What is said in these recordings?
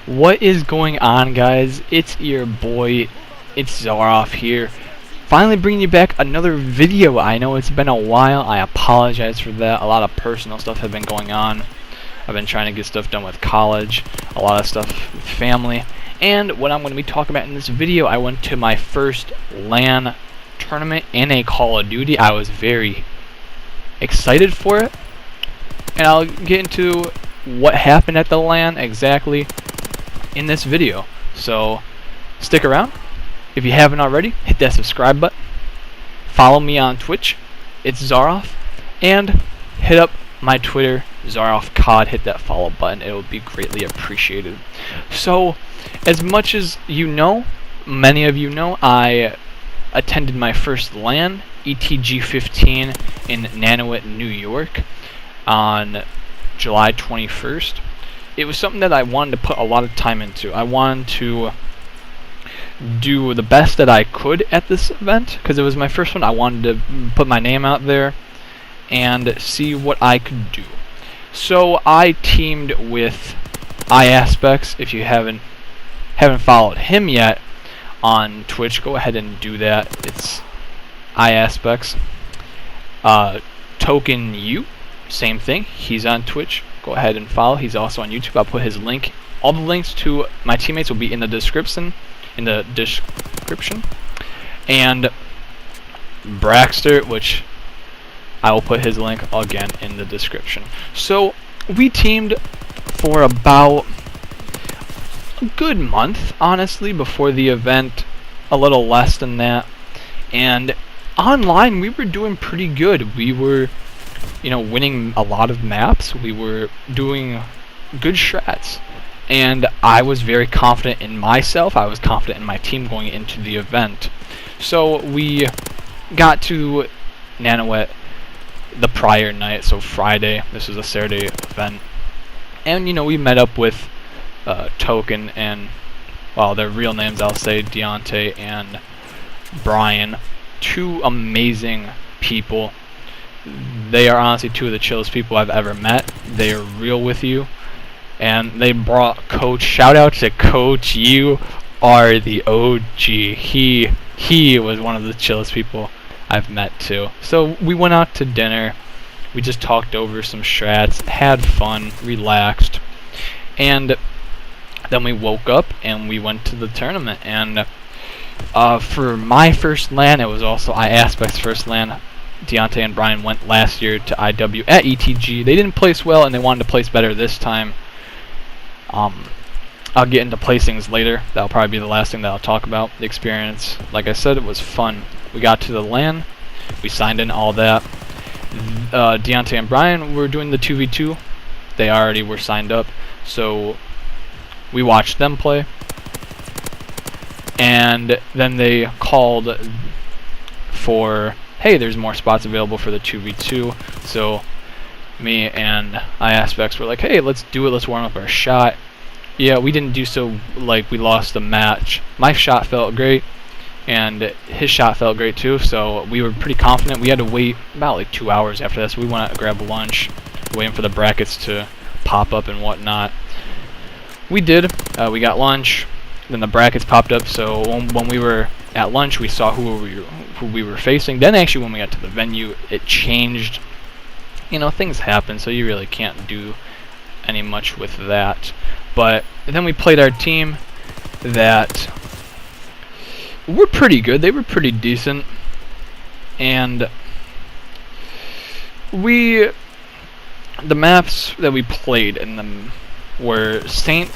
What is going on, guys? It's your boy, it's Zaroff here, finally bringing you back another video. I know it's been a while, I apologize for that. A lot of personal stuff has been going on. I've been trying to get stuff done with college, a lot of stuff with family, and what I'm going to be talking about in this video, I went to my first LAN tournament in a Call of Duty. I was very excited for it, and I'll get into what happened at the LAN exactly in this video. So stick around. If you haven't already, hit that subscribe button, follow me on Twitch, it's Zaroff, and hit up my Twitter, ZaroffCod. Hit that follow button, it would be greatly appreciated. So as much as you know, many of you know, I attended my first LAN, ETG 15 in Nanuet, New York on July 21st. It was something that I wanted to put a lot of time into. I wanted to do the best that I could at this event because it was my first one. I wanted to put my name out there and see what I could do. So I teamed with iAspects. If you haven't followed him yet on Twitch, go ahead and do that. It's iAspects. Token U, same thing. He's on Twitch. Go ahead and follow. He's also on YouTube. I'll put his link. All the links to my teammates will be in the description. And Braxter, which I will put his link again in the description. So we teamed for about a good month, honestly, before the event. A little less than that. And online, we were doing pretty good. We were, winning a lot of maps. We were doing good strats, and I was very confident in myself. I was confident in my team going into the event. So we got to Nanuet the prior night, so Friday. This was a Saturday event, and we met up with Token and, well, their real names I'll say, Deontay and Brian. Two amazing people. They are honestly two of the chillest people I've ever met. They are real with you. And they brought Coach. Shout out to Coach. You are the OG. He was one of the chillest people I've met too. So we went out to dinner. We just talked over some strats, had fun, relaxed. And then we woke up and we went to the tournament. And for my first LAN, it was also iAspects' first LAN. Deontay and Brian went last year to IW at ETG. They didn't place well, and they wanted to place better this time. I'll get into placings later. That'll probably be the last thing that I'll talk about. The experience, like I said, it was fun. We got to the LAN. We signed in all that. Deontay and Brian were doing the 2v2. They already were signed up, so we watched them play. And then they called for, hey, there's more spots available for the 2v2. So me and iAspects were like, hey, let's do it. Let's warm up our shot. Yeah, we didn't do so, like, we lost the match. My shot felt great, and his shot felt great too, so we were pretty confident. We had to wait about like 2 hours after this. We went to grab lunch, waiting for the brackets to pop up and whatnot. We did. We got lunch. Then the brackets popped up, so when we were at lunch, we saw who we were facing. Then actually when we got to the venue, it changed. Things happen, so you really can't do any much with that. But then we played our team that were pretty good. They were pretty decent. And the maps that we played in them were St.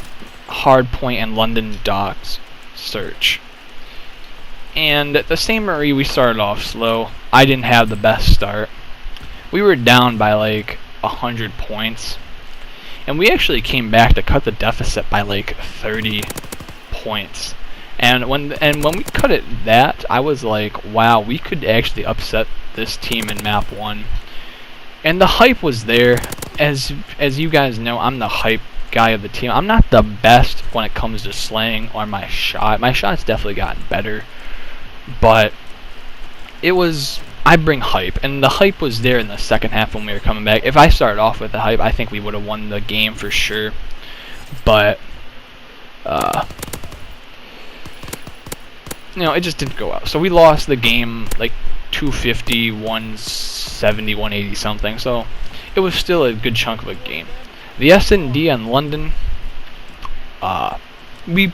Hardpoint and London Docks Search. And at the St. Marie, we started off slow. I didn't have the best start. We were down by like 100 points. And we actually came back to cut the deficit by like 30 points. And when we cut it that, I was like, wow, we could actually upset this team in map 1. And the hype was there. As you guys know, I'm the hype guy of the team. I'm not the best when it comes to slaying or my shot. My shot's definitely gotten better, but I bring hype, and the hype was there in the second half when we were coming back. If I started off with the hype, I think we would have won the game for sure. But you know, it just didn't go out. So we lost the game like 250, 170, 180 something. So it was still a good chunk of a game. The S&D on London, we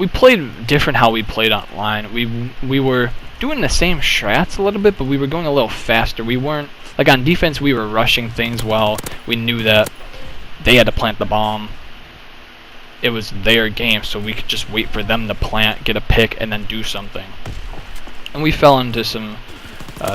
played different how we played online. We were doing the same strats a little bit, but we were going a little faster. We weren't, like on defense, we were rushing things while we knew that they had to plant the bomb. It was their game, so we could just wait for them to plant, get a pick, and then do something. And we fell into some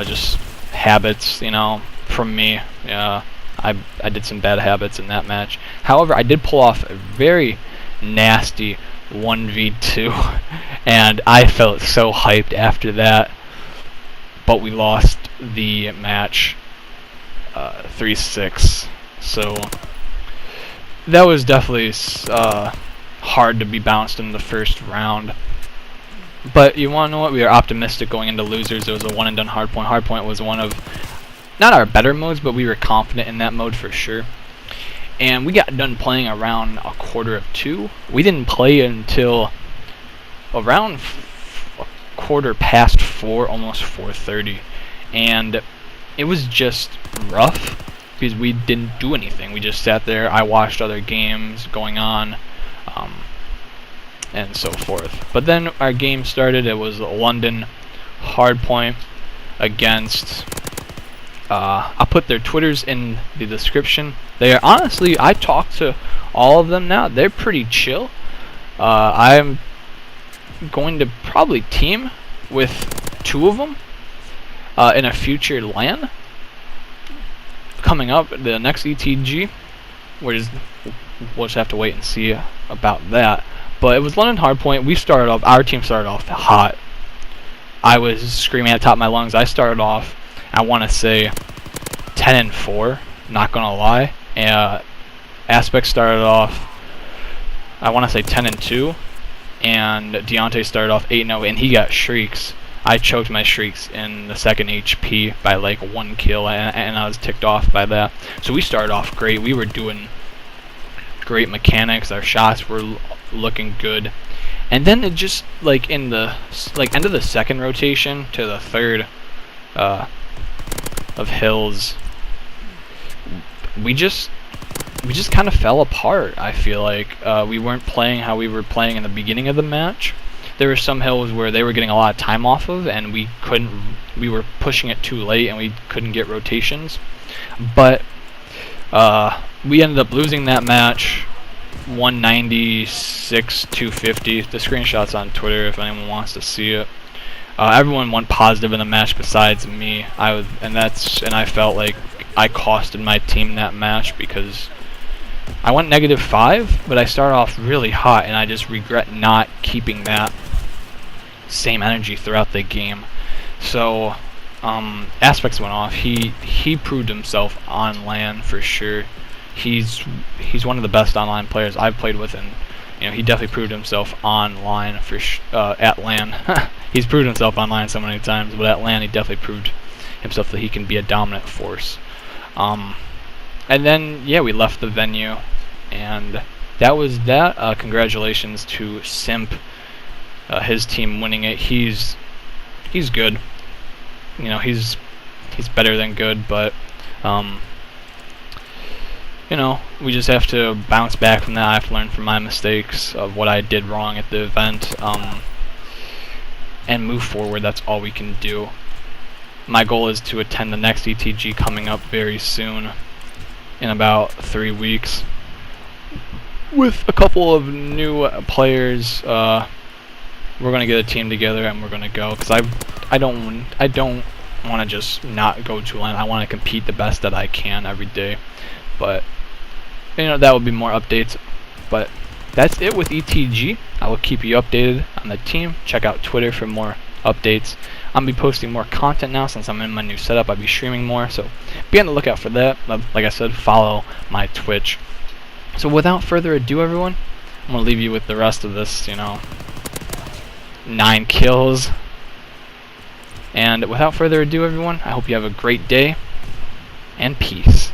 just habits, you know, from me. I did some bad habits in that match. However, I did pull off a very nasty 1v2, and I felt so hyped after that. But we lost the match 3-6. So that was definitely hard to be bounced in the first round. But you want to know what? We were optimistic going into losers. It was a one-and-done hardpoint. Hardpoint was one of, not our better modes, but we were confident in that mode for sure. And we got done playing around 1:45. We didn't play until around 4:15, almost 4:30. And it was just rough because we didn't do anything. We just sat there. I watched other games going on, and so forth. But then our game started. It was London hardpoint against, I'll put their Twitters in the description. They are, honestly, I talked to all of them now. They're pretty chill. I'm going to probably team with 2 of them in a future LAN coming up. The next ETG, we'll just have to wait and see about that. But it was London hardpoint. We started off, our team started off hot. I was screaming at the top of my lungs. I started off, I want to say 10-4, not gonna lie. iAspects started off, I want to say 10-2, and Deontay started off 8-0, and he got shrieks. I choked my shrieks in the second HP by like 1 kill, and I was ticked off by that. So we started off great. We were doing great mechanics. Our shots were looking good, and then it just, like, in the end of the second rotation to the third of hills, we just kind of fell apart. I feel like we weren't playing how we were playing in the beginning of the match. There were some hills where they were getting a lot of time off of, and we were pushing it too late, and we couldn't get rotations. But we ended up losing that match 196-250. The screenshot's on Twitter if anyone wants to see it. Everyone went positive in the match besides me. I felt like I costed my team that match because I went -5, but I started off really hot, and I just regret not keeping that same energy throughout the game. So Aspects went off. He proved himself on LAN for sure. He's one of the best online players I've played with, and you know, he definitely proved himself online for at LAN. He's proved himself online so many times, but at LAN he definitely proved himself that he can be a dominant force. And then, yeah, we left the venue, and that was that. Congratulations to Simp, his team winning it. He's good. You know, he's better than good, but you know, we just have to bounce back from that. I have to learn from my mistakes of what I did wrong at the event, and move forward. That's all we can do. My goal is to attend the next ETG coming up very soon, in about 3 weeks, with a couple of new players. We're gonna get a team together and we're gonna go, because I don't want to just not go to LAN. I want to compete the best that I can every day. But you know, that will be more updates. But that's it with ETG. I will keep you updated on the team. Check out Twitter for more updates. I'm gonna be posting more content now since I'm in my new setup. I'll be streaming more, so be on the lookout for that. Like I said, follow my Twitch. So without further ado, everyone, I'm gonna leave you with the rest of this, you know, 9 kills. And without further ado, everyone, I hope you have a great day, and peace.